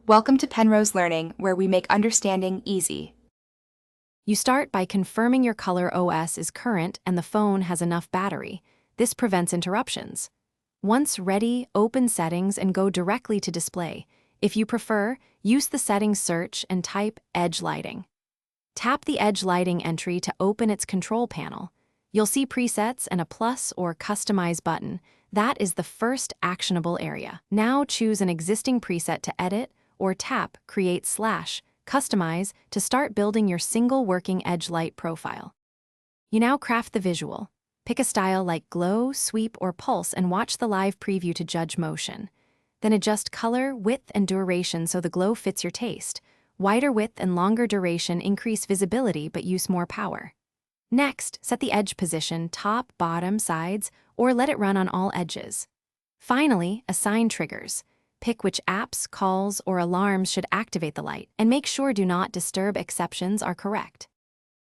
Welcome to Penrose Learning, where we make understanding easy. You start by confirming your color OS is current and the phone has enough battery. This prevents interruptions. Once ready, open Settings and go directly to Display. If you prefer, use the Settings search and type Edge Lighting. Tap the Edge Lighting entry to open its control panel. You'll see presets and a plus or customize button. That is the first actionable area. Now choose an existing preset to edit or tap Create/Customize to start building your single working edge light profile. You now craft the visual. Pick a style like glow, sweep, or pulse and watch the live preview to judge motion. Then adjust color, width, and duration so the glow fits your taste. Wider width and longer duration increase visibility but use more power. Next, set the edge position, top, bottom, sides, or let it run on all edges. Finally, assign triggers. Pick which apps, calls, or alarms should activate the light, and make sure Do Not Disturb exceptions are correct.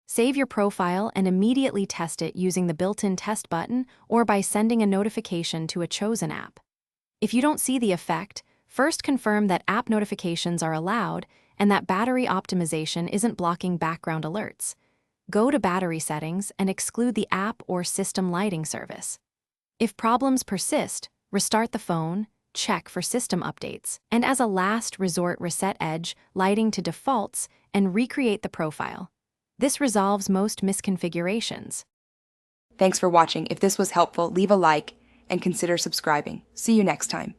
Save your profile and immediately test it using the built-in test button or by sending a notification to a chosen app. If you don't see the effect, first confirm that app notifications are allowed and that battery optimization isn't blocking background alerts. Go to Battery Settings and exclude the app or system lighting service. If problems persist, restart the phone, check for system updates, and as a last resort reset edge lighting to defaults and recreate the profile. This resolves most misconfigurations. Thanks for watching. If this was helpful, leave a like and consider subscribing. See you next time.